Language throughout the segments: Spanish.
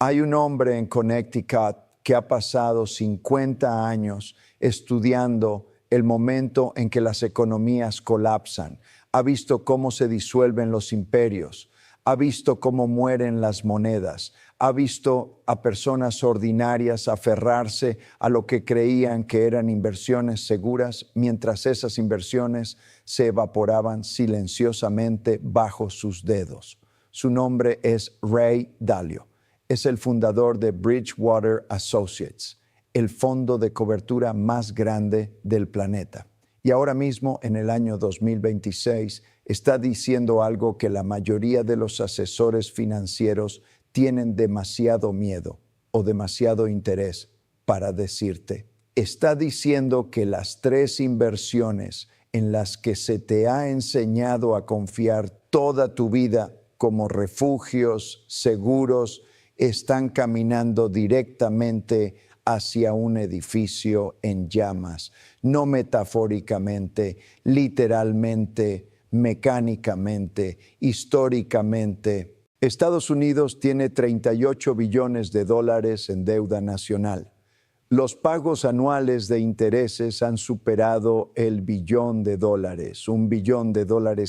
Hay un hombre en Connecticut que ha pasado 50 años estudiando el momento en que las economías colapsan. Ha visto cómo se disuelven los imperios, ha visto cómo mueren las monedas, ha visto a personas ordinarias aferrarse a lo que creían que eran inversiones seguras, mientras esas inversiones se evaporaban silenciosamente bajo sus dedos. Su nombre es Ray Dalio. Es el fundador de Bridgewater Associates, el fondo de cobertura más grande del planeta. Y ahora mismo, en el año 2026, está diciendo algo que la mayoría de los asesores financieros tienen demasiado miedo o demasiado interés para decirte. Está diciendo que las 3 inversiones en las que se te ha enseñado a confiar toda tu vida como refugios seguros están caminando directamente hacia un edificio en llamas, no metafóricamente, literalmente, mecánicamente, históricamente. Estados Unidos tiene 38 billones de dólares en deuda nacional. Los pagos anuales de intereses han superado el $1 billón, $1 billón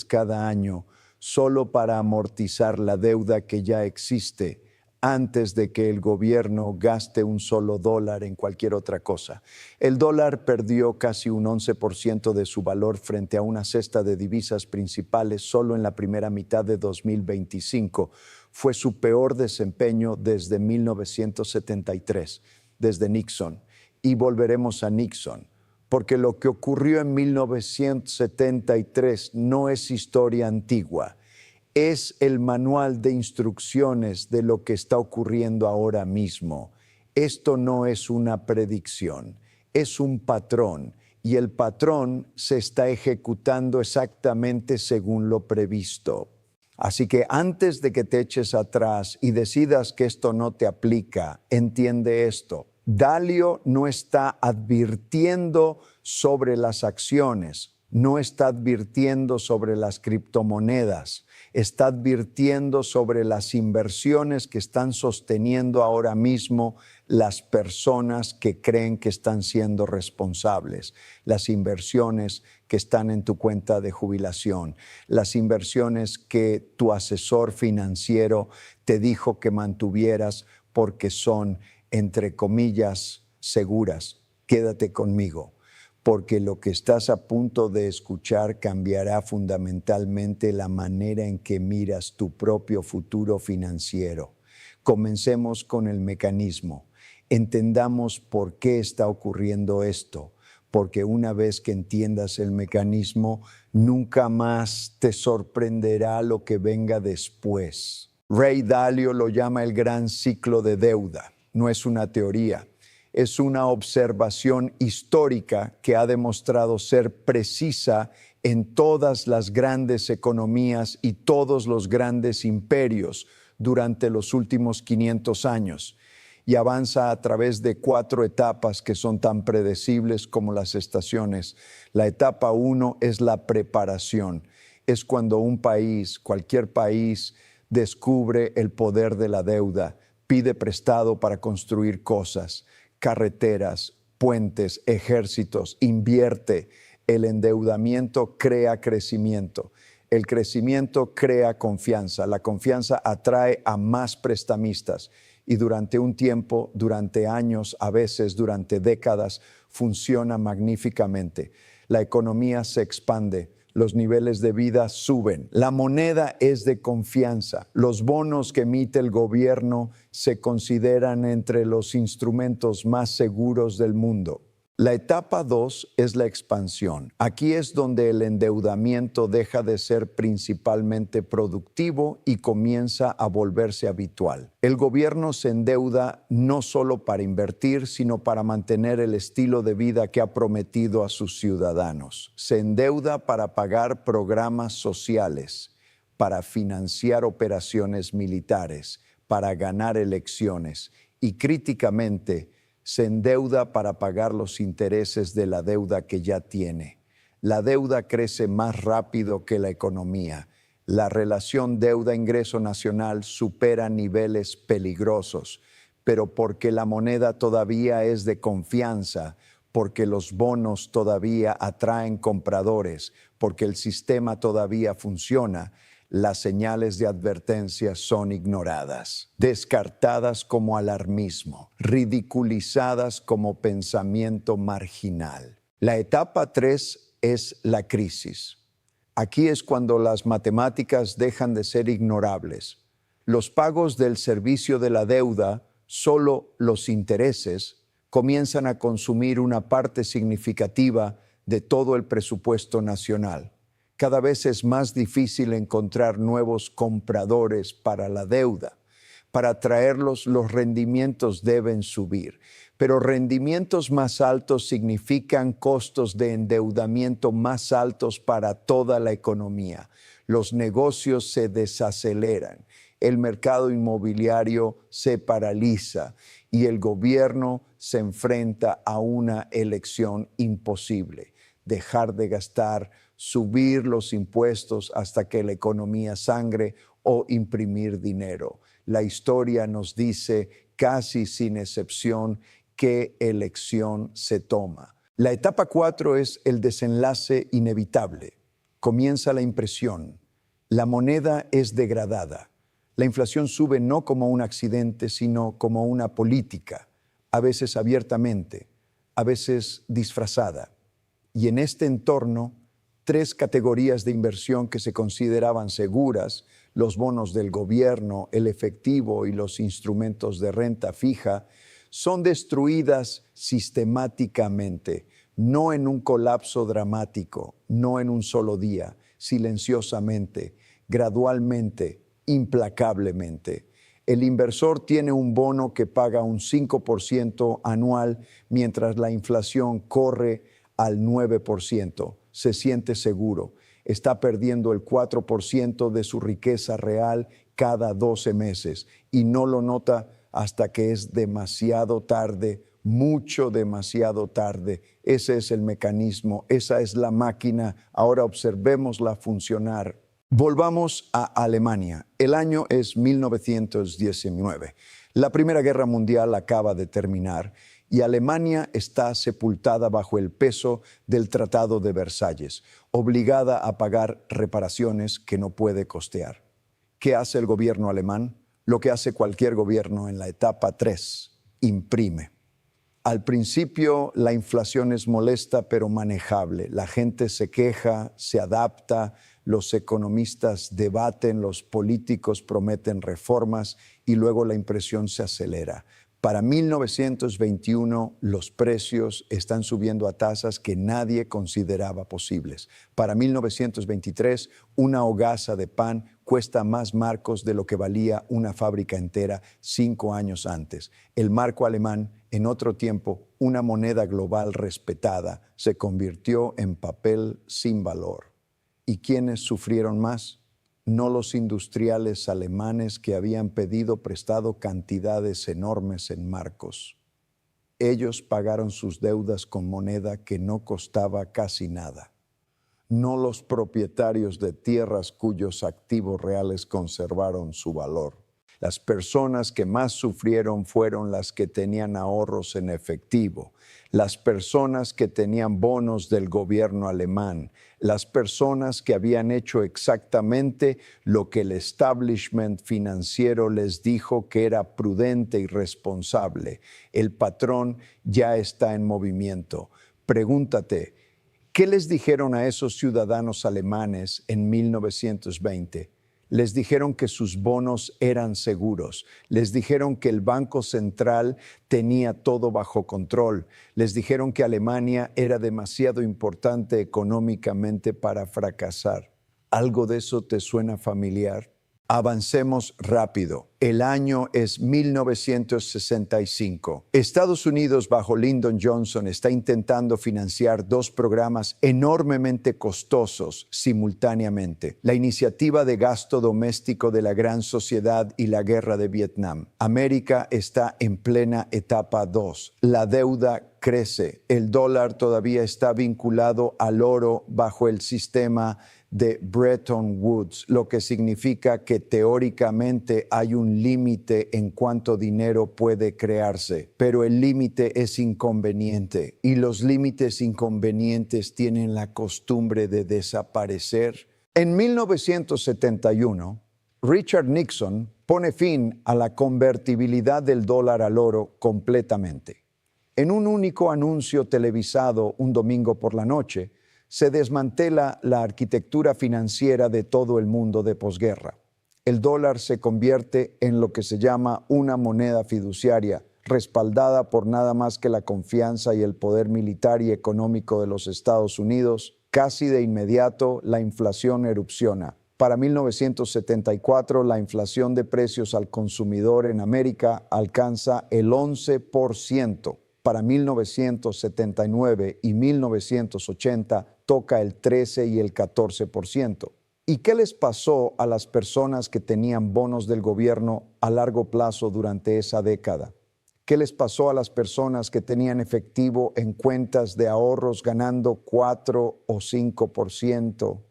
cada año, solo para amortizar la deuda que ya existe, antes de que el gobierno gaste un solo dólar en cualquier otra cosa. El dólar perdió casi un 11% de su valor frente a una cesta de divisas principales solo en la primera mitad de 2025. Fue su peor desempeño desde 1973, desde Nixon. Y volveremos a Nixon, porque lo que ocurrió en 1973 no es historia antigua. Es el manual de instrucciones de lo que está ocurriendo ahora mismo. Esto no es una predicción, es un patrón, y el patrón se está ejecutando exactamente según lo previsto. Así que antes de que te eches atrás y decidas que esto no te aplica, entiende esto. Dalio no está advirtiendo sobre las acciones, no está advirtiendo sobre las criptomonedas, está advirtiendo sobre las inversiones que están sosteniendo ahora mismo las personas que creen que están siendo responsables, las inversiones que están en tu cuenta de jubilación, las inversiones que tu asesor financiero te dijo que mantuvieras porque son, entre comillas, seguras. Quédate conmigo, porque lo que estás a punto de escuchar cambiará fundamentalmente la manera en que miras tu propio futuro financiero. Comencemos con el mecanismo. Entendamos por qué está ocurriendo esto, porque una vez que entiendas el mecanismo, nunca más te sorprenderá lo que venga después. Ray Dalio lo llama el gran ciclo de deuda. No es una teoría. Es una observación histórica que ha demostrado ser precisa en todas las grandes economías y todos los grandes imperios durante los últimos 500 años y avanza a través de 4 etapas que son tan predecibles como las estaciones. La etapa 1 es la preparación. Es cuando un país, cualquier país, descubre el poder de la deuda, pide prestado para construir cosas, carreteras, puentes, ejércitos, invierte. El endeudamiento crea crecimiento. El crecimiento crea confianza. La confianza atrae a más prestamistas y durante un tiempo, durante años, a veces durante décadas, funciona magníficamente. La economía se expande. Los niveles de vida suben. La moneda es de confianza. Los bonos que emite el gobierno se consideran entre los instrumentos más seguros del mundo. La etapa 2 es la expansión. Aquí es donde el endeudamiento deja de ser principalmente productivo y comienza a volverse habitual. El gobierno se endeuda no solo para invertir, sino para mantener el estilo de vida que ha prometido a sus ciudadanos. Se endeuda para pagar programas sociales, para financiar operaciones militares, para ganar elecciones y, críticamente, se endeuda para pagar los intereses de la deuda que ya tiene. La deuda crece más rápido que la economía. La relación deuda-ingreso nacional supera niveles peligrosos, pero porque la moneda todavía es de confianza, porque los bonos todavía atraen compradores, porque el sistema todavía funciona, las señales de advertencia son ignoradas, descartadas como alarmismo, ridiculizadas como pensamiento marginal. La etapa 3 es la crisis. Aquí es cuando las matemáticas dejan de ser ignorables. Los pagos del servicio de la deuda, solo los intereses, comienzan a consumir una parte significativa de todo el presupuesto nacional. Cada vez es más difícil encontrar nuevos compradores para la deuda. Para atraerlos, los rendimientos deben subir, pero rendimientos más altos significan costos de endeudamiento más altos para toda la economía. Los negocios se desaceleran, el mercado inmobiliario se paraliza y el gobierno se enfrenta a una elección imposible: dejar de gastar, subir los impuestos hasta que la economía sangre o imprimir dinero. La historia nos dice, casi sin excepción, qué elección se toma. La etapa 4 es el desenlace inevitable. Comienza la impresión. La moneda es degradada. La inflación sube no como un accidente, sino como una política, a veces abiertamente, a veces disfrazada. Y en este entorno, 3 categorías de inversión que se consideraban seguras, los bonos del gobierno, el efectivo y los instrumentos de renta fija, son destruidas sistemáticamente, no en un colapso dramático, no en un solo día, silenciosamente, gradualmente, implacablemente. El inversor tiene un bono que paga un 5% anual mientras la inflación corre al 9%. Se siente seguro. Está perdiendo el 4% de su riqueza real cada 12 meses y no lo nota hasta que es demasiado tarde, mucho demasiado tarde. Ese es el mecanismo, esa es la máquina. Ahora observémosla funcionar. Volvamos a Alemania. El año es 1919. La Primera Guerra Mundial acaba de terminar y Alemania está sepultada bajo el peso del Tratado de Versalles, obligada a pagar reparaciones que no puede costear. ¿Qué hace el gobierno alemán? Lo que hace cualquier gobierno en la etapa 3, imprime. Al principio la inflación es molesta pero manejable. La gente se queja, se adapta, los economistas debaten, los políticos prometen reformas y luego la impresión se acelera. Para 1921 los precios están subiendo a tasas que nadie consideraba posibles. Para 1923 una hogaza de pan cuesta más marcos de lo que valía una fábrica entera 5 años antes. El marco alemán, en otro tiempo una moneda global respetada, se convirtió en papel sin valor. ¿Y quiénes sufrieron más? No los industriales alemanes que habían pedido prestado cantidades enormes en marcos. Ellos pagaron sus deudas con moneda que no costaba casi nada. No los propietarios de tierras cuyos activos reales conservaron su valor. Las personas que más sufrieron fueron las que tenían ahorros en efectivo, las personas que tenían bonos del gobierno alemán, las personas que habían hecho exactamente lo que el establishment financiero les dijo que era prudente y responsable. El patrón ya está en movimiento. Pregúntate, ¿qué les dijeron a esos ciudadanos alemanes en 1920? Les dijeron que sus bonos eran seguros. Les dijeron que el Banco Central tenía todo bajo control. Les dijeron que Alemania era demasiado importante económicamente para fracasar. ¿Algo de eso te suena familiar? Avancemos rápido. El año es 1965. Estados Unidos, bajo Lyndon Johnson, está intentando financiar 2 programas enormemente costosos simultáneamente: la iniciativa de gasto doméstico de la Gran Sociedad y la guerra de Vietnam. América está en plena etapa 2. La deuda crece. El dólar todavía está vinculado al oro bajo el sistema de Bretton Woods, lo que significa que teóricamente hay un límite en cuánto dinero puede crearse, pero el límite es inconveniente y los límites inconvenientes tienen la costumbre de desaparecer. En 1971, Richard Nixon pone fin a la convertibilidad del dólar al oro completamente. En un único anuncio televisado un domingo por la noche, se desmantela la arquitectura financiera de todo el mundo de posguerra. El dólar se convierte en lo que se llama una moneda fiduciaria, respaldada por nada más que la confianza y el poder militar y económico de los Estados Unidos. Casi de inmediato, la inflación erupciona. Para 1974, la inflación de precios al consumidor en América alcanza el 11%. Para 1979 y 1980 toca el 13 y el 14%. ¿Y qué les pasó a las personas que tenían bonos del gobierno a largo plazo durante esa década? ¿Qué les pasó a las personas que tenían efectivo en cuentas de ahorros ganando 4 o 5%?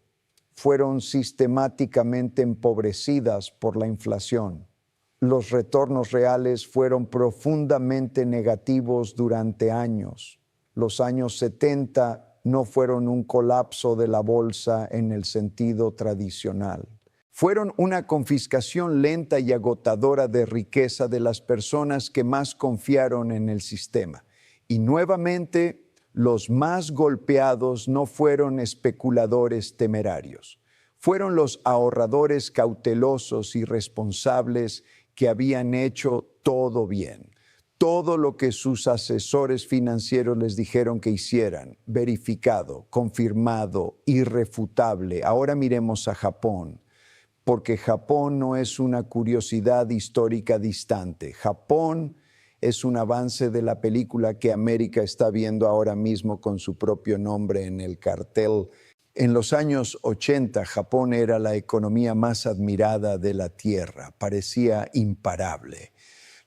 Fueron sistemáticamente empobrecidas por la inflación. Los retornos reales fueron profundamente negativos durante años. Los años 70 no fueron un colapso de la bolsa en el sentido tradicional. Fueron una confiscación lenta y agotadora de riqueza de las personas que más confiaron en el sistema. Y nuevamente, los más golpeados no fueron especuladores temerarios. Fueron los ahorradores cautelosos y responsables que habían hecho todo bien. Todo lo que sus asesores financieros les dijeron que hicieran, verificado, confirmado, irrefutable. Ahora miremos a Japón, porque Japón no es una curiosidad histórica distante. Japón es un avance de la película que América está viendo ahora mismo con su propio nombre en el cartel. En los años 80, Japón era la economía más admirada de la Tierra, parecía imparable.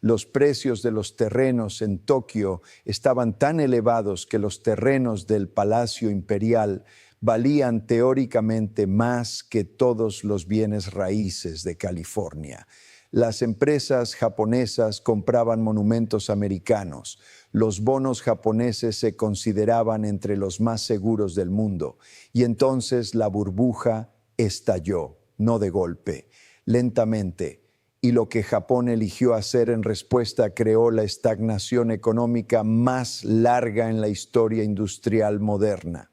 Los precios de los terrenos en Tokio estaban tan elevados que los terrenos del Palacio Imperial valían teóricamente más que todos los bienes raíces de California. Las empresas japonesas compraban monumentos americanos. Los bonos japoneses se consideraban entre los más seguros del mundo. Y entonces la burbuja estalló, no de golpe, lentamente. Y lo que Japón eligió hacer en respuesta creó la estagnación económica más larga en la historia industrial moderna.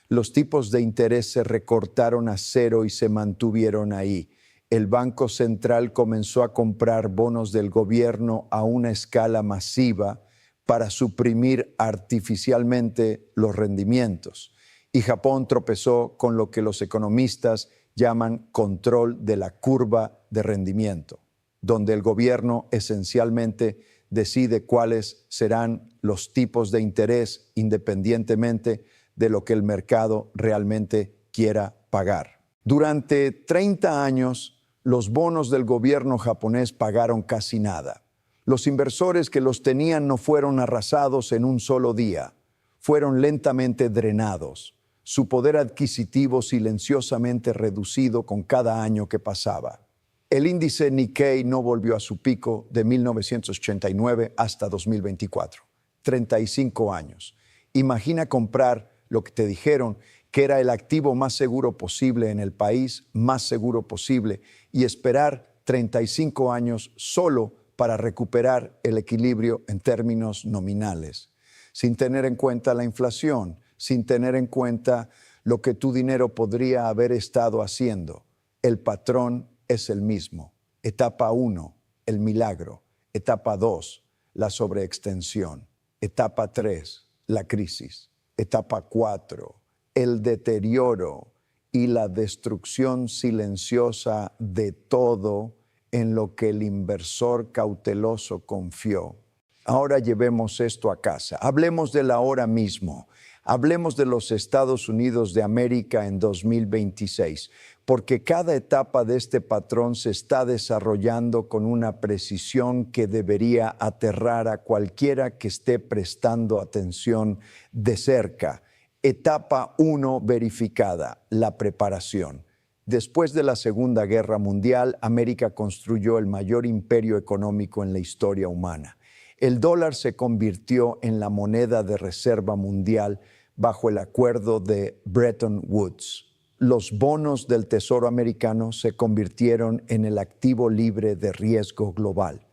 Los tipos de interés se recortaron a cero y se mantuvieron ahí. El Banco Central comenzó a comprar bonos del gobierno a una escala masiva para suprimir artificialmente los rendimientos. Y Japón tropezó con lo que los economistas llaman control de la curva de rendimiento, donde el gobierno esencialmente decide cuáles serán los tipos de interés independientemente de lo que el mercado realmente quiera pagar. Durante 30 años, los bonos del gobierno japonés pagaron casi nada. Los inversores que los tenían no fueron arrasados en un solo día, fueron lentamente drenados, su poder adquisitivo silenciosamente reducido con cada año que pasaba. El índice Nikkei no volvió a su pico de 1989 hasta 2024, 35 años. Imagina comprar lo que te dijeron que era el activo más seguro posible en el país, más seguro posible, y esperar 35 años solo para recuperar el equilibrio en términos nominales, sin tener en cuenta la inflación, sin tener en cuenta lo que tu dinero podría haber estado haciendo. El patrón es el mismo. Etapa 1, el milagro. Etapa 2, la sobreextensión. Etapa 3, la crisis. Etapa 4, el deterioro y la destrucción silenciosa de todo en lo que el inversor cauteloso confió. Ahora llevemos esto a casa. Hablemos del ahora mismo. Hablemos de los Estados Unidos de América en 2026, porque cada etapa de este patrón se está desarrollando con una precisión que debería aterrar a cualquiera que esté prestando atención de cerca. Etapa 1 verificada, la preparación. Después de la Segunda Guerra Mundial, América construyó el mayor imperio económico en la historia humana. El dólar se convirtió en la moneda de reserva mundial bajo el acuerdo de Bretton Woods. Los bonos del Tesoro americano se convirtieron en el activo libre de riesgo global.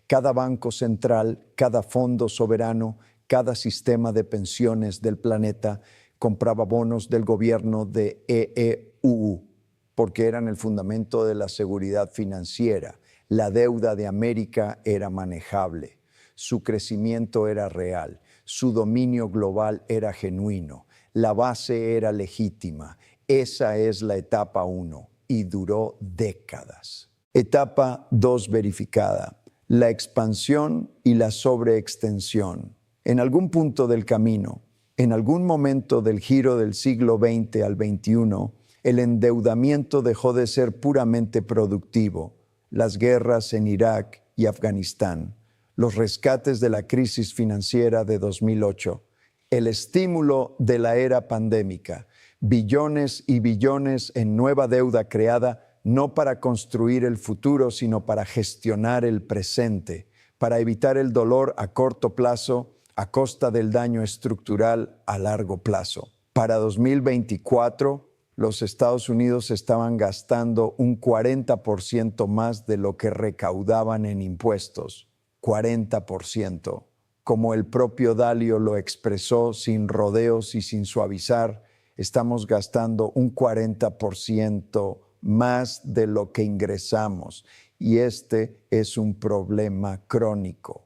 Cada banco central, cada fondo soberano, cada sistema de pensiones del planeta compraba bonos del gobierno de EEUU, porque eran el fundamento de la seguridad financiera. La deuda de América era manejable, su crecimiento era real, su dominio global era genuino, la base era legítima. Esa es la etapa 1 y duró décadas. Etapa 2 verificada, la expansión y la sobreextensión. En algún punto del camino, en algún momento del giro del siglo XX al XXI, el endeudamiento dejó de ser puramente productivo. Las guerras en Irak y Afganistán, los rescates de la crisis financiera de 2008, el estímulo de la era pandémica, billones y billones en nueva deuda creada no para construir el futuro, sino para gestionar el presente, para evitar el dolor a corto plazo a costa del daño estructural a largo plazo. Para 2024, los Estados Unidos estaban gastando un 40% más de lo que recaudaban en impuestos. 40%. Como el propio Dalio lo expresó sin rodeos y sin suavizar, estamos gastando un 40% más de lo que ingresamos. Y este es un problema crónico.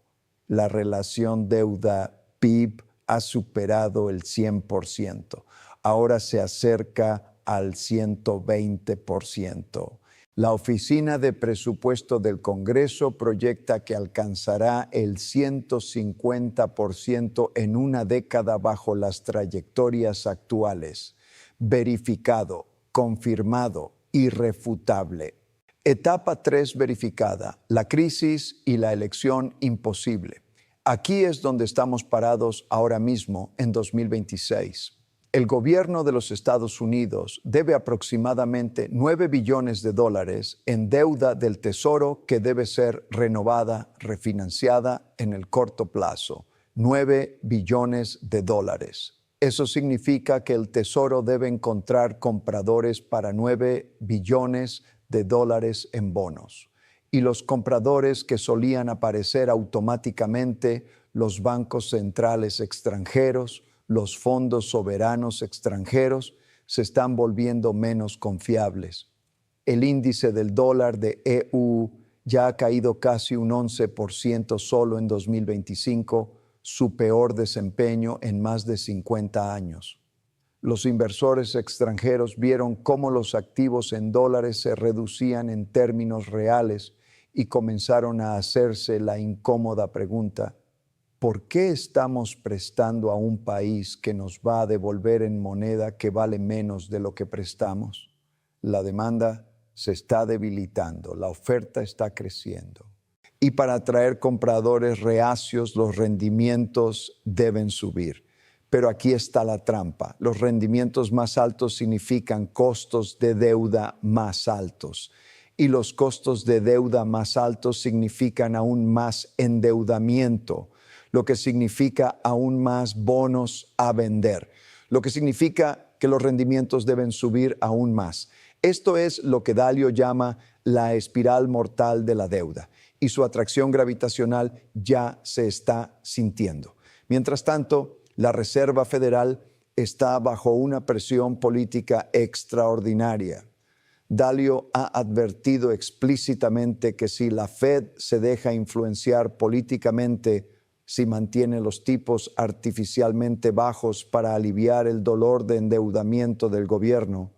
La relación deuda-PIB ha superado el 100%. Ahora se acerca al 120%. La Oficina de Presupuesto del Congreso proyecta que alcanzará el 150% en una década bajo las trayectorias actuales. Verificado, confirmado, irrefutable. Etapa 3 verificada, la crisis y la elección imposible. Aquí es donde estamos parados ahora mismo en 2026. El gobierno de los Estados Unidos debe aproximadamente $9 billones en deuda del Tesoro que debe ser renovada, refinanciada en el corto plazo. $9 billones. Eso significa que el Tesoro debe encontrar compradores para $9 billones en bonos. Y los compradores que solían aparecer automáticamente, los bancos centrales extranjeros, los fondos soberanos extranjeros, se están volviendo menos confiables. El índice del dólar de EU ya ha caído casi un 11% solo en 2025, su peor desempeño en más de 50 años. Los inversores extranjeros vieron cómo los activos en dólares se reducían en términos reales y comenzaron a hacerse la incómoda pregunta: ¿por qué estamos prestando a un país que nos va a devolver en moneda que vale menos de lo que prestamos? La demanda se está debilitando, la oferta está creciendo. Y para atraer compradores reacios, los rendimientos deben subir. Pero aquí está la trampa. Los rendimientos más altos significan costos de deuda más altos. Y los costos de deuda más altos significan aún más endeudamiento, lo que significa aún más bonos a vender, lo que significa que los rendimientos deben subir aún más. Esto es lo que Dalio llama la espiral mortal de la deuda, y su atracción gravitacional ya se está sintiendo. Mientras tanto, la Reserva Federal está bajo una presión política extraordinaria. Dalio ha advertido explícitamente que si la Fed se deja influenciar políticamente, si mantiene los tipos artificialmente bajos para aliviar el dolor de endeudamiento del gobierno,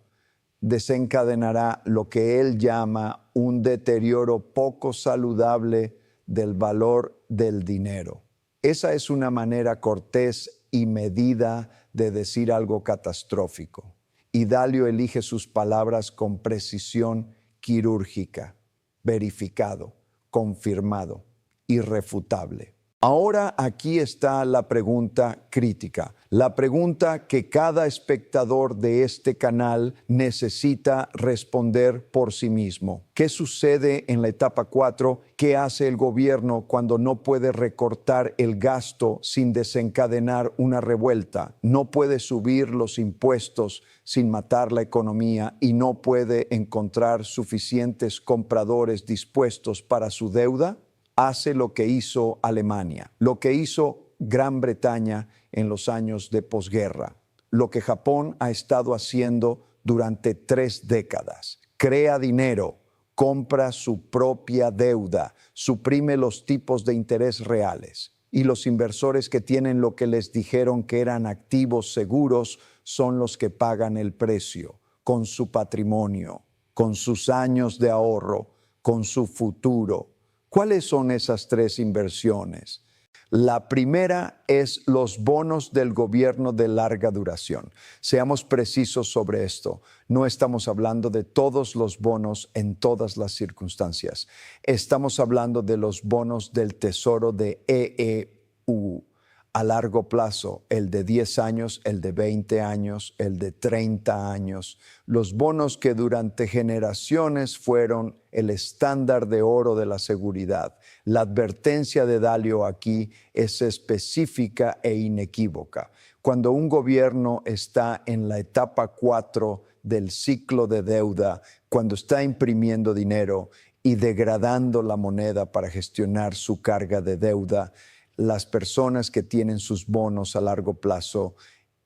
desencadenará lo que él llama un deterioro poco saludable del valor del dinero. Esa es una manera cortés y medida de decir algo catastrófico. Y Dalio elige sus palabras con precisión quirúrgica: verificado, confirmado, irrefutable. Ahora aquí está la pregunta crítica, la pregunta que cada espectador de este canal necesita responder por sí mismo. ¿Qué sucede en la etapa 4? ¿Qué hace el gobierno cuando no puede recortar el gasto sin desencadenar una revuelta? No puede subir los impuestos sin matar la economía y no puede encontrar suficientes compradores dispuestos para su deuda. Hace lo que hizo Alemania, lo que hizo Gran Bretaña en los años de posguerra, lo que Japón ha estado haciendo durante 3 décadas. Crea dinero, compra su propia deuda, suprime los tipos de interés reales. Y los inversores que tienen lo que les dijeron que eran activos seguros son los que pagan el precio, con su patrimonio, con sus años de ahorro, con su futuro. ¿Cuáles son esas 3 inversiones? La primera es los bonos del gobierno de larga duración. Seamos precisos sobre esto. No estamos hablando de todos los bonos en todas las circunstancias. Estamos hablando de los bonos del Tesoro de EEU a largo plazo, el de 10 años, el de 20 años, el de 30 años, los bonos que durante generaciones fueron el estándar de oro de la seguridad. La advertencia de Dalio aquí es específica e inequívoca. Cuando un gobierno está en la etapa 4 del ciclo de deuda, cuando está imprimiendo dinero y degradando la moneda para gestionar su carga de deuda, las personas que tienen sus bonos a largo plazo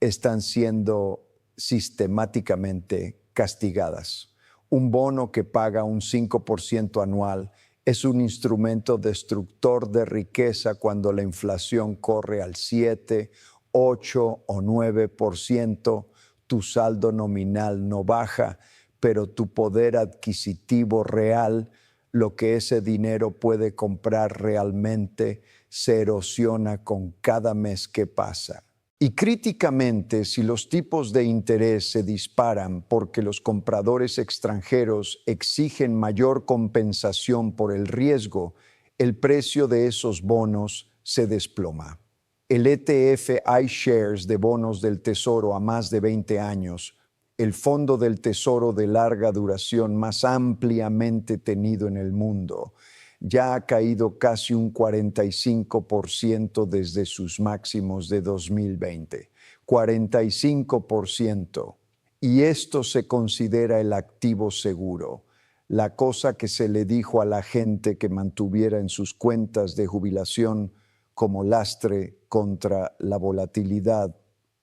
están siendo sistemáticamente castigadas. Un bono que paga un 5% anual es un instrumento destructor de riqueza cuando la inflación corre al 7, 8 o 9%. Tu saldo nominal no baja, pero tu poder adquisitivo real, lo que ese dinero puede comprar realmente, se erosiona con cada mes que pasa. Y críticamente, si los tipos de interés se disparan porque los compradores extranjeros exigen mayor compensación por el riesgo, el precio de esos bonos se desploma. El ETF iShares de bonos del Tesoro a más de 20 años, el fondo del Tesoro de larga duración más ampliamente tenido en el mundo, ya ha caído casi un 45% desde sus máximos de 2020. 45%. Y esto se considera el activo seguro, la cosa que se le dijo a la gente que mantuviera en sus cuentas de jubilación como lastre contra la volatilidad.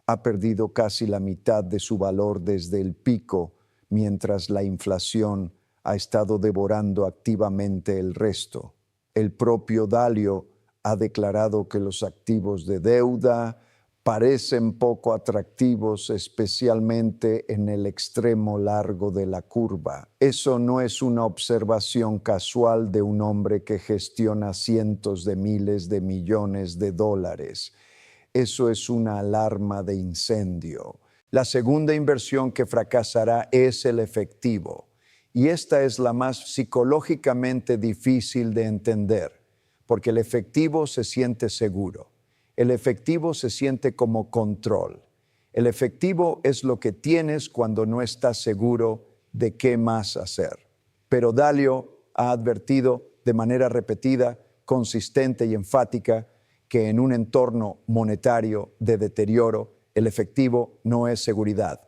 Ha perdido casi la mitad de su valor desde el pico, mientras la inflación ha estado devorando activamente el resto. El propio Dalio ha declarado que los activos de deuda parecen poco atractivos, especialmente en el extremo largo de la curva. Eso no es una observación casual de un hombre que gestiona cientos de miles de millones de dólares. Eso es una alarma de incendio. La segunda inversión que fracasará es el efectivo. Y esta es la más psicológicamente difícil de entender, porque el efectivo se siente seguro. El efectivo se siente como control. El efectivo es lo que tienes cuando no estás seguro de qué más hacer. Pero Dalio ha advertido de manera repetida, consistente y enfática que en un entorno monetario de deterioro, el efectivo no es seguridad.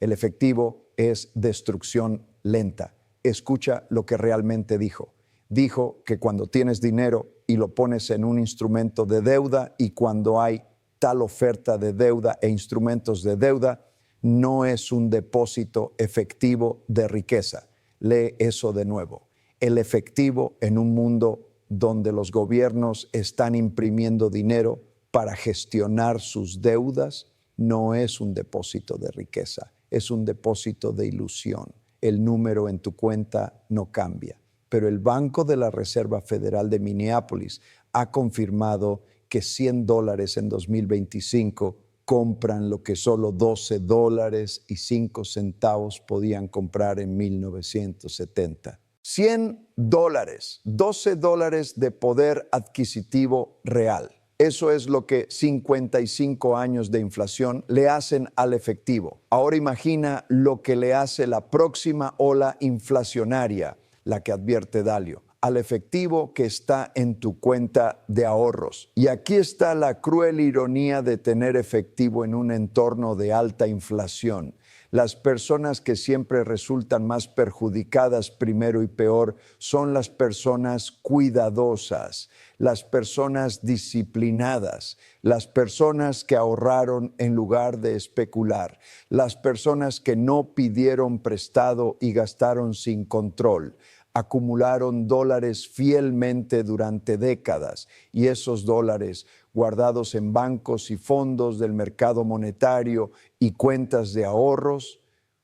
El efectivo es destrucción lenta. Escucha lo que realmente dijo. Dijo que cuando tienes dinero y lo pones en un instrumento de deuda y cuando hay tal oferta de deuda e instrumentos de deuda, no es un depósito efectivo de riqueza. Lee eso de nuevo. El efectivo en un mundo donde los gobiernos están imprimiendo dinero para gestionar sus deudas, no es un depósito de riqueza, es un depósito de ilusión. El número en tu cuenta no cambia. Pero el Banco de la Reserva Federal de Minneapolis ha confirmado que $100 en 2025 compran lo que solo $12.05 podían comprar en 1970. $100, $12 de poder adquisitivo real. Eso es lo que 55 años de inflación le hacen al efectivo. Ahora imagina lo que le hace la próxima ola inflacionaria, la que advierte Dalio, al efectivo que está en tu cuenta de ahorros. Y aquí está la cruel ironía de tener efectivo en un entorno de alta inflación. Las personas que siempre resultan más perjudicadas primero y peor son las personas cuidadosas, las personas disciplinadas, las personas que ahorraron en lugar de especular, las personas que no pidieron prestado y gastaron sin control. Acumularon dólares fielmente durante décadas y esos dólares guardados en bancos y fondos del mercado monetario y cuentas de ahorros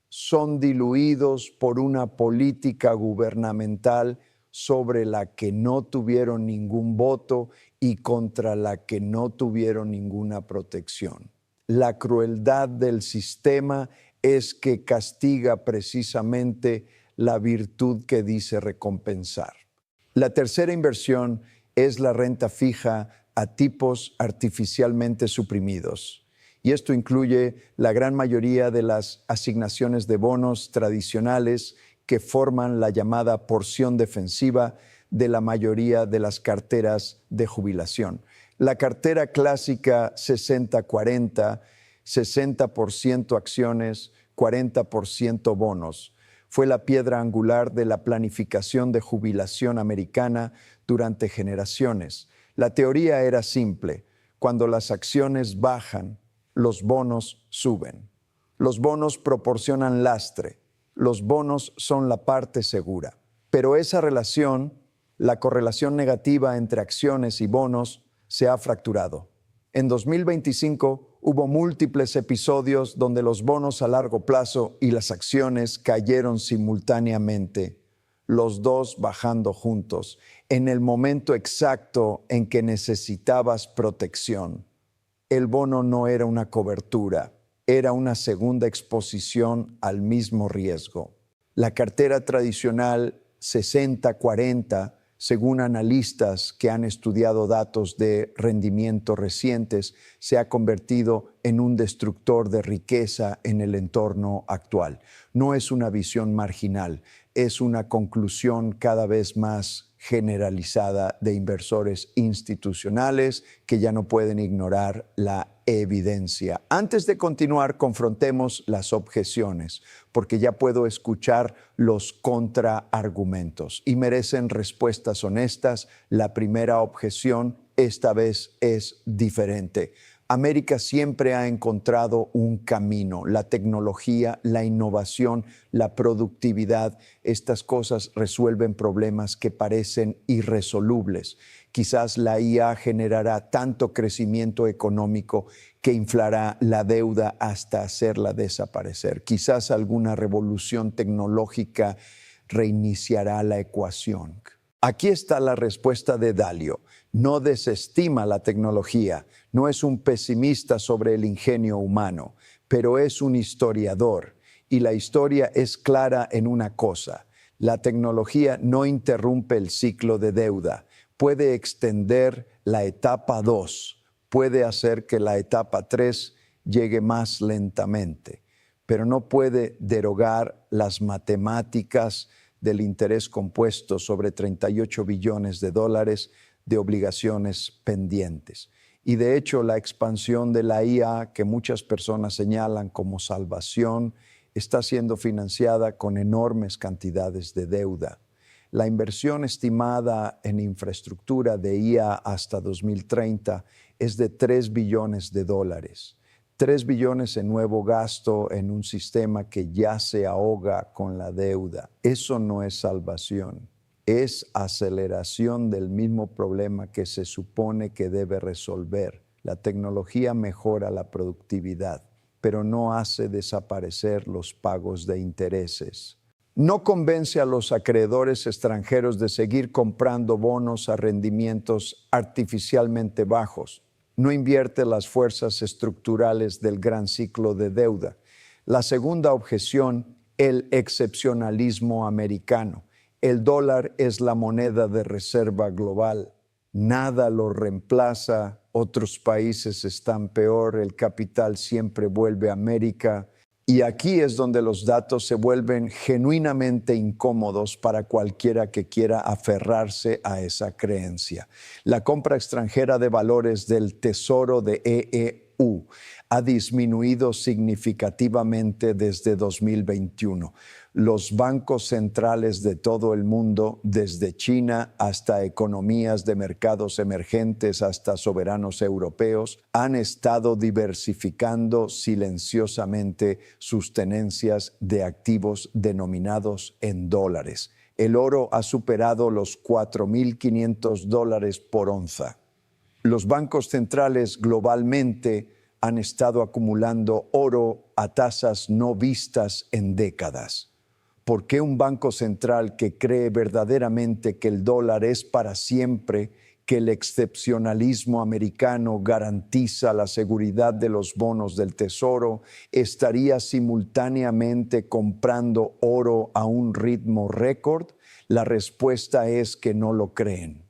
son diluidos por una política gubernamental sobre la que no tuvieron ningún voto y contra la que no tuvieron ninguna protección. La crueldad del sistema es que castiga precisamente la virtud que dice recompensar. La tercera inversión es la renta fija a tipos artificialmente suprimidos. Y esto incluye la gran mayoría de las asignaciones de bonos tradicionales que forman la llamada porción defensiva de la mayoría de las carteras de jubilación. La cartera clásica 60-40, 60% acciones, 40% bonos. Fue la piedra angular de la planificación de jubilación americana durante generaciones. La teoría era simple: cuando las acciones bajan, los bonos suben. Los bonos proporcionan lastre. Los bonos son la parte segura. Pero esa relación, la correlación negativa entre acciones y bonos, se ha fracturado. En 2025 hubo múltiples episodios donde los bonos a largo plazo y las acciones cayeron simultáneamente, los dos bajando juntos, en el momento exacto en que necesitabas protección. El bono no era una cobertura, era una segunda exposición al mismo riesgo. La cartera tradicional 60-40, según analistas que han estudiado datos de rendimiento recientes, se ha convertido en un destructor de riqueza en el entorno actual. No es una visión marginal, es una conclusión cada vez más generalizada de inversores institucionales que ya no pueden ignorar la evidencia. Antes de continuar, confrontemos las objeciones, porque ya puedo escuchar los contraargumentos y merecen respuestas honestas. La primera objeción esta vez es diferente. América siempre ha encontrado un camino, la tecnología, la innovación, la productividad. Estas cosas resuelven problemas que parecen irresolubles. Quizás la IA generará tanto crecimiento económico que inflará la deuda hasta hacerla desaparecer. Quizás alguna revolución tecnológica reiniciará la ecuación. Aquí está la respuesta de Dalio. No desestima la tecnología, no es un pesimista sobre el ingenio humano, pero es un historiador. Y la historia es clara en una cosa: la tecnología no interrumpe el ciclo de deuda, puede extender la etapa 2, puede hacer que la etapa 3 llegue más lentamente, pero no puede derogar las matemáticas del interés compuesto sobre $38 billones de obligaciones pendientes. Y de hecho, la expansión de la IA, que muchas personas señalan como salvación, está siendo financiada con enormes cantidades de deuda. La inversión estimada en infraestructura de IA hasta 2030 es de $3 billones. 3 billones en nuevo gasto en un sistema que ya se ahoga con la deuda. Eso no es salvación, es aceleración del mismo problema que se supone que debe resolver. La tecnología mejora la productividad, pero no hace desaparecer los pagos de intereses. No convence a los acreedores extranjeros de seguir comprando bonos a rendimientos artificialmente bajos. No invierte las fuerzas estructurales del gran ciclo de deuda. La segunda objeción, el excepcionalismo americano. El dólar es la moneda de reserva global. Nada lo reemplaza. Otros países están peor. El capital siempre vuelve a América. Y aquí es donde los datos se vuelven genuinamente incómodos para cualquiera que quiera aferrarse a esa creencia. La compra extranjera de valores del Tesoro de EEU ha disminuido significativamente desde 2021. Los bancos centrales de todo el mundo, desde China hasta economías de mercados emergentes hasta soberanos europeos, han estado diversificando silenciosamente sus tenencias de activos denominados en dólares. El oro ha superado los $4,500 por onza. Los bancos centrales globalmente han estado acumulando oro a tasas no vistas en décadas. ¿Por qué un banco central que cree verdaderamente que el dólar es para siempre, que el excepcionalismo americano garantiza la seguridad de los bonos del Tesoro, estaría simultáneamente comprando oro a un ritmo récord? La respuesta es que no lo creen.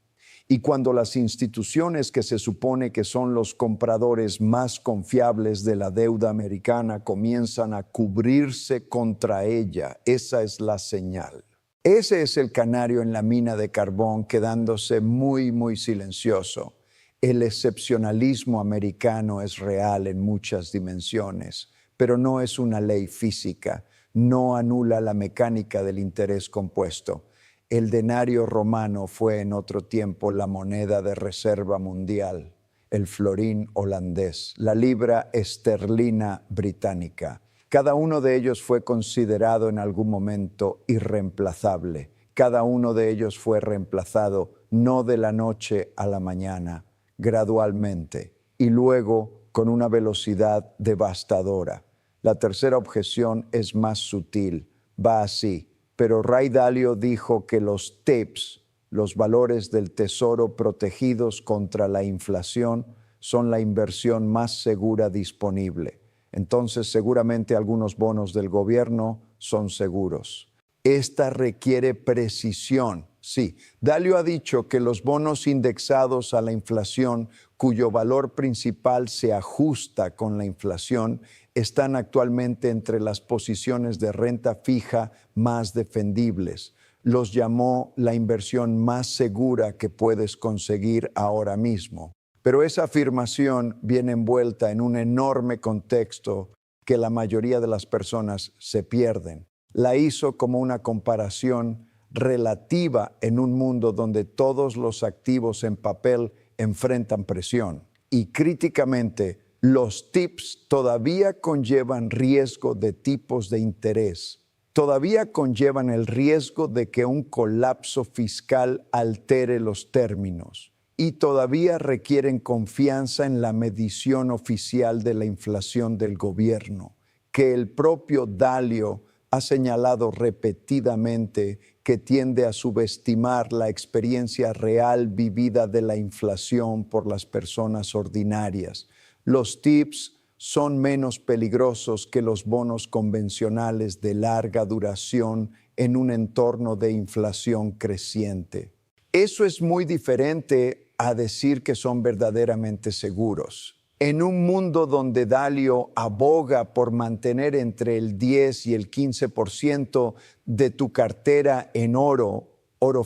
Y cuando las instituciones que se supone que son los compradores más confiables de la deuda americana comienzan a cubrirse contra ella, esa es la señal. Ese es el canario en la mina de carbón quedándose muy, muy silencioso. El excepcionalismo americano es real en muchas dimensiones, pero no es una ley física, no anula la mecánica del interés compuesto. El denario romano fue en otro tiempo la moneda de reserva mundial, el florín holandés, la libra esterlina británica. Cada uno de ellos fue considerado en algún momento irreemplazable. Cada uno de ellos fue reemplazado no de la noche a la mañana, gradualmente, y luego con una velocidad devastadora. La tercera objeción es más sutil, va así. Pero Ray Dalio dijo que los TIPS, los valores del tesoro protegidos contra la inflación, son la inversión más segura disponible. Entonces, seguramente algunos bonos del gobierno son seguros. Esta requiere precisión. Sí, Dalio ha dicho que los bonos indexados a la inflación, cuyo valor principal se ajusta con la inflación, están actualmente entre las posiciones de renta fija más defendibles. Los llamó la inversión más segura que puedes conseguir ahora mismo. Pero esa afirmación viene envuelta en un enorme contexto que la mayoría de las personas se pierden. La hizo como una comparación relativa en un mundo donde todos los activos en papel enfrentan presión. Y críticamente, los TIPS todavía conllevan riesgo de tipos de interés. Todavía conllevan el riesgo de que un colapso fiscal altere los términos. Y todavía requieren confianza en la medición oficial de la inflación del gobierno, que el propio Dalio ha señalado repetidamente que tiende a subestimar la experiencia real vivida de la inflación por las personas ordinarias. Los TIPS son menos peligrosos que los bonos convencionales de larga duración en un entorno de inflación creciente. Eso es muy diferente a decir que son verdaderamente seguros. En un mundo donde Dalio aboga por mantener entre el 10 y el 15% de tu cartera en oro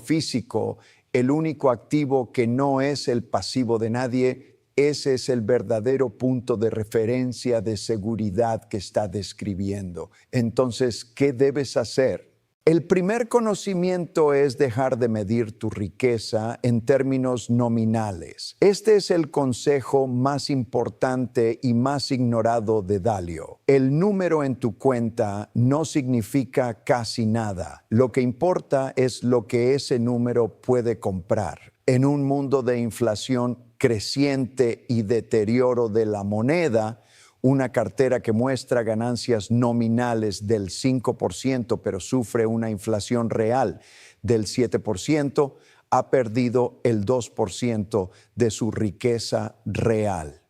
físico, el único activo que no es el pasivo de nadie, ese es el verdadero punto de referencia de seguridad que está describiendo. Entonces, ¿qué debes hacer? El primer conocimiento es dejar de medir tu riqueza en términos nominales. Este es el consejo más importante y más ignorado de Dalio. El número en tu cuenta no significa casi nada. Lo que importa es lo que ese número puede comprar. En un mundo de inflación creciente y deterioro de la moneda, una cartera que muestra ganancias nominales del 5%, pero sufre una inflación real del 7%, ha perdido el 2% de su riqueza real.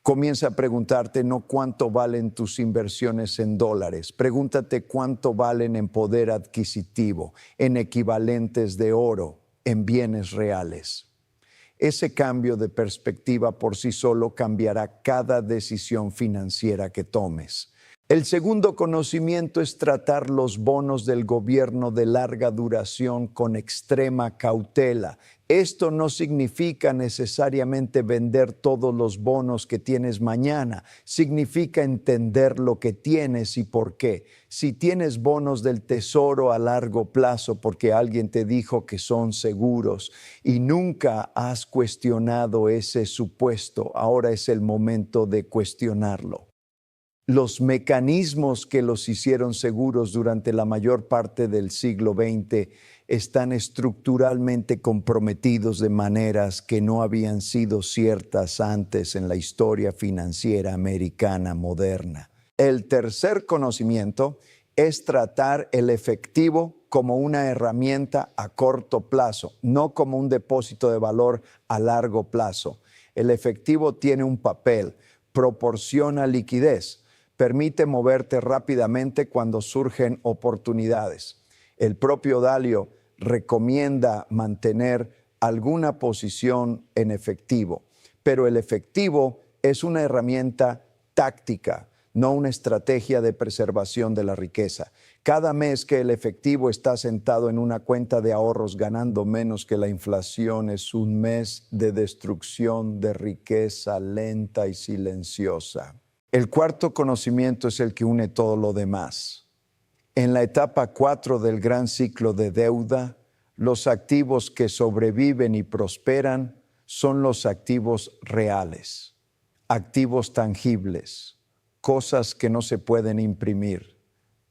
Comienza a preguntarte no cuánto valen tus inversiones en dólares, pregúntate cuánto valen en poder adquisitivo, en equivalentes de oro, en bienes reales. Ese cambio de perspectiva por sí solo cambiará cada decisión financiera que tomes. El segundo conocimiento es tratar los bonos del gobierno de larga duración con extrema cautela. Esto no significa necesariamente vender todos los bonos que tienes mañana. Significa entender lo que tienes y por qué. Si tienes bonos del tesoro a largo plazo porque alguien te dijo que son seguros y nunca has cuestionado ese supuesto, ahora es el momento de cuestionarlo. Los mecanismos que los hicieron seguros durante la mayor parte del siglo XX están estructuralmente comprometidos de maneras que no habían sido ciertas antes en la historia financiera americana moderna. El tercer conocimiento es tratar el efectivo como una herramienta a corto plazo, no como un depósito de valor a largo plazo. El efectivo tiene un papel, proporciona liquidez, permite moverte rápidamente cuando surgen oportunidades. El propio Dalio recomienda mantener alguna posición en efectivo, pero el efectivo es una herramienta táctica, no una estrategia de preservación de la riqueza. Cada mes que el efectivo está sentado en una cuenta de ahorros ganando menos que la inflación es un mes de destrucción de riqueza lenta y silenciosa. El cuarto conocimiento es el que une todo lo demás. En la etapa 4 del gran ciclo de deuda, los activos que sobreviven y prosperan son los activos reales, activos tangibles, cosas que no se pueden imprimir,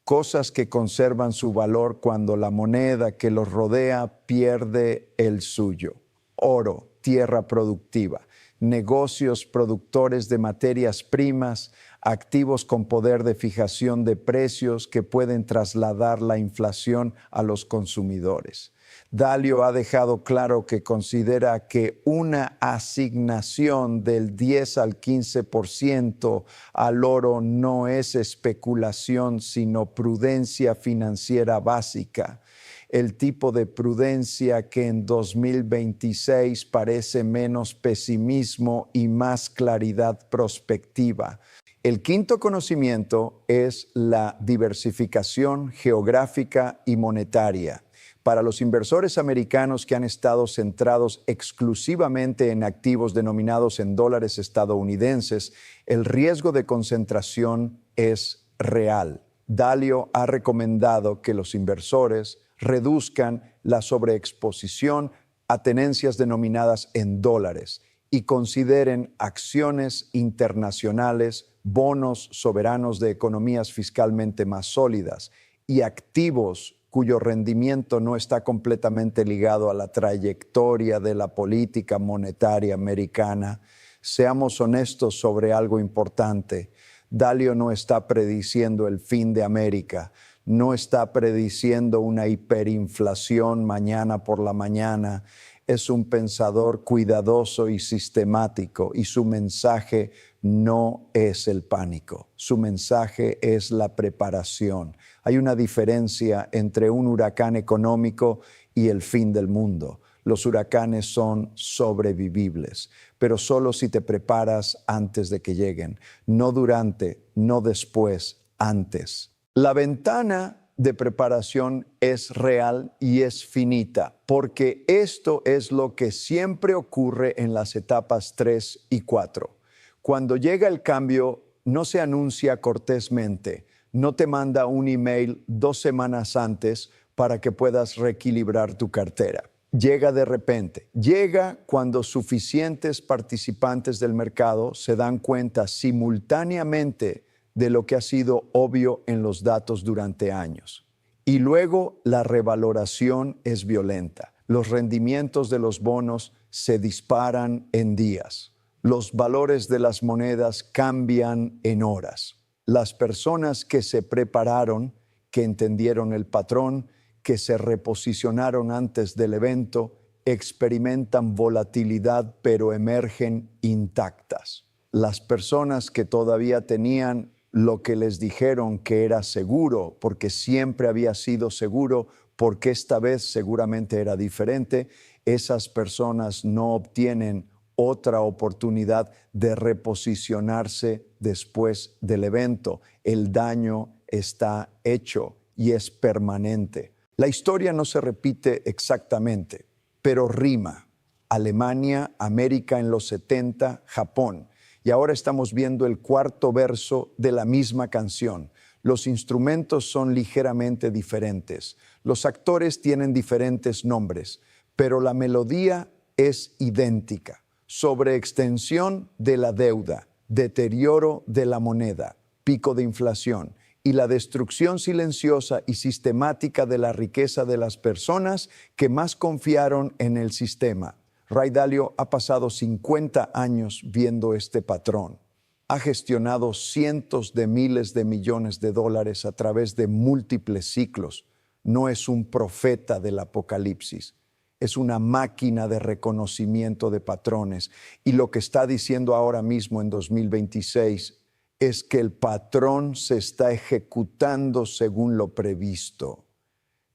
cosas que conservan su valor cuando la moneda que los rodea pierde el suyo. Oro, tierra productiva, negocios productores de materias primas, activos con poder de fijación de precios que pueden trasladar la inflación a los consumidores. Dalio ha dejado claro que considera que una asignación del 10 al 15% al oro no es especulación, sino prudencia financiera básica. El tipo de prudencia que en 2026 parece menos pesimismo y más claridad prospectiva. El quinto conocimiento es la diversificación geográfica y monetaria. Para los inversores americanos que han estado centrados exclusivamente en activos denominados en dólares estadounidenses, el riesgo de concentración es real. Dalio ha recomendado que los inversores reduzcan la sobreexposición a tenencias denominadas en dólares y consideren acciones internacionales, bonos soberanos de economías fiscalmente más sólidas y activos cuyo rendimiento no está completamente ligado a la trayectoria de la política monetaria americana. Seamos honestos sobre algo importante. Dalio no está prediciendo el fin de América, no está prediciendo una hiperinflación mañana por la mañana. Es un pensador cuidadoso y sistemático y su mensaje no es el pánico, su mensaje es la preparación. Hay una diferencia entre un huracán económico y el fin del mundo. Los huracanes son sobrevivibles, pero solo si te preparas antes de que lleguen, no durante, no después, antes. La ventana de preparación es real y es finita, porque esto es lo que siempre ocurre en las etapas 3 y 4. Cuando llega el cambio, no se anuncia cortésmente, no te manda un email 2 semanas antes para que puedas reequilibrar tu cartera. Llega de repente, llega cuando suficientes participantes del mercado se dan cuenta simultáneamente de lo que ha sido obvio en los datos durante años. Y luego la revaloración es violenta. Los rendimientos de los bonos se disparan en días. Los valores de las monedas cambian en horas. Las personas que se prepararon, que entendieron el patrón, que se reposicionaron antes del evento, experimentan volatilidad pero emergen intactas. las personas que todavía tenían lo que les dijeron que era seguro, porque siempre había sido seguro, porque esta vez seguramente era diferente, esas personas no obtienen otra oportunidad de reposicionarse después del evento. El daño está hecho y es permanente. La historia no se repite exactamente, pero rima. Alemania, América en los 70, Japón. Y ahora estamos viendo el cuarto verso de la misma canción. Los instrumentos son ligeramente diferentes. Los actores tienen diferentes nombres, pero la melodía es idéntica. Sobreextensión de la deuda, deterioro de la moneda, pico de inflación y la destrucción silenciosa y sistemática de la riqueza de las personas que más confiaron en el sistema. Ray Dalio ha pasado 50 años viendo este patrón. Ha gestionado cientos de miles de millones de dólares a través de múltiples ciclos. No es un profeta del apocalipsis. Es una máquina de reconocimiento de patrones. Y lo que está diciendo ahora mismo en 2026 es que el patrón se está ejecutando según lo previsto.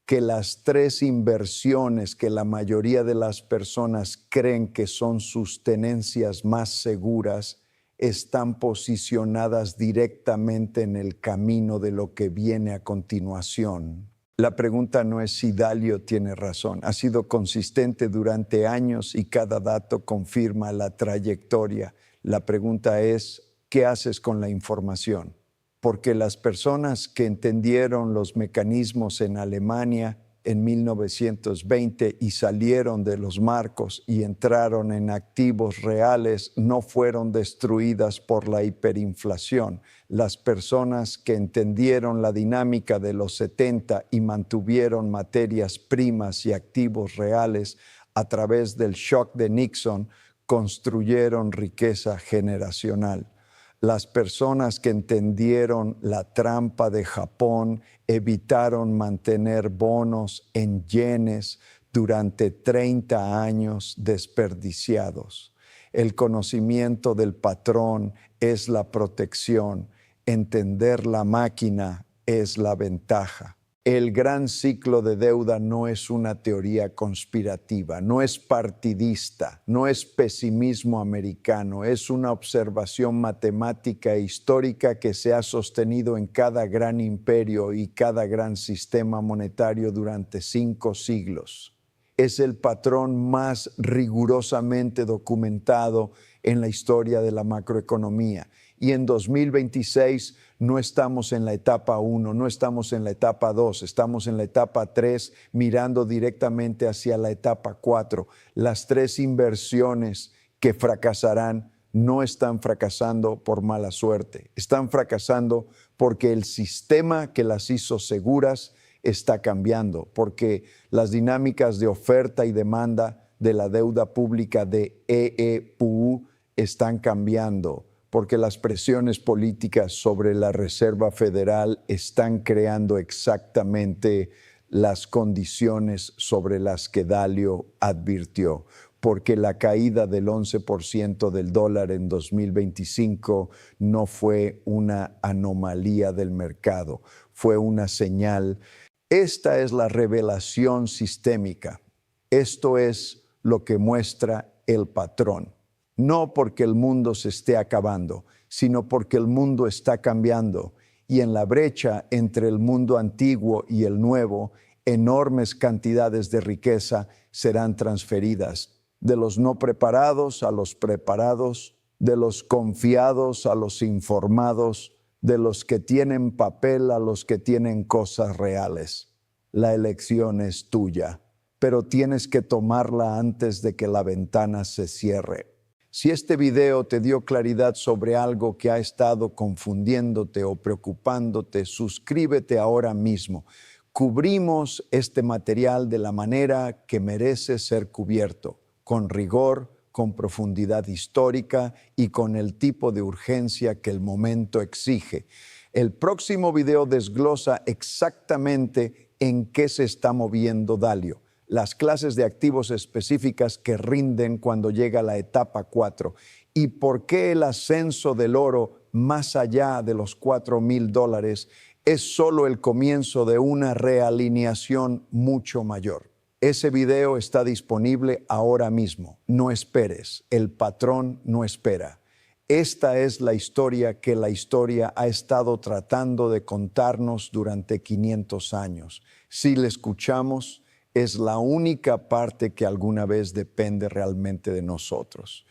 Que las tres inversiones que la mayoría de las personas creen que son sus tenencias más seguras están posicionadas directamente en el camino de lo que viene a continuación. La pregunta no es si Dalio tiene razón. Ha sido consistente durante años y cada dato confirma la trayectoria. La pregunta es, ¿qué haces con la información? Porque las personas que entendieron los mecanismos en Alemania en 1920 y salieron de los marcos y entraron en activos reales no fueron destruidas por la hiperinflación. Las personas que entendieron la dinámica de los 70 y mantuvieron materias primas y activos reales a través del shock de Nixon construyeron riqueza generacional. Las personas que entendieron la trampa de Japón evitaron mantener bonos en yenes durante 30 años desperdiciados. El conocimiento del patrón es la protección. Entender la máquina es la ventaja. El gran ciclo de deuda no es una teoría conspirativa, no es partidista, no es pesimismo americano, es una observación matemática e histórica que se ha sostenido en cada gran imperio y cada gran sistema monetario durante 5 siglos. Es el patrón más rigurosamente documentado en la historia de la macroeconomía. Y en 2026 no estamos en la etapa 1, no estamos en la etapa 2, estamos en la etapa 3, mirando directamente hacia la etapa 4. Las 3 inversiones que fracasarán no están fracasando por mala suerte, están fracasando porque el sistema que las hizo seguras está cambiando, porque las dinámicas de oferta y demanda de la deuda pública de EEPU están cambiando, porque las presiones políticas sobre la Reserva Federal están creando exactamente las condiciones sobre las que Dalio advirtió, porque la caída del 11% del dólar en 2025 no fue una anomalía del mercado, fue una señal. Esta es la revelación sistémica. Esto es lo que muestra el patrón. No porque el mundo se esté acabando, sino porque el mundo está cambiando. Y en la brecha entre el mundo antiguo y el nuevo, enormes cantidades de riqueza serán transferidas de los no preparados a los preparados, de los confiados a los informados, de los que tienen papel a los que tienen cosas reales. La elección es tuya, pero tienes que tomarla antes de que la ventana se cierre. Si este video te dio claridad sobre algo que ha estado confundiéndote o preocupándote, suscríbete ahora mismo. Cubrimos este material de la manera que merece ser cubierto, con rigor, con profundidad histórica y con el tipo de urgencia que el momento exige. El próximo video desglosa exactamente en qué se está moviendo Dalio. las clases de activos específicas que rinden cuando llega la etapa 4 y por qué el ascenso del oro más allá de los $4,000 es solo el comienzo de una realineación mucho mayor. Ese video está disponible ahora mismo. No esperes, el patrón no espera. Esta es la historia que la historia ha estado tratando de contarnos durante 500 años. Si la escuchamos, es la única parte que alguna vez depende realmente de nosotros.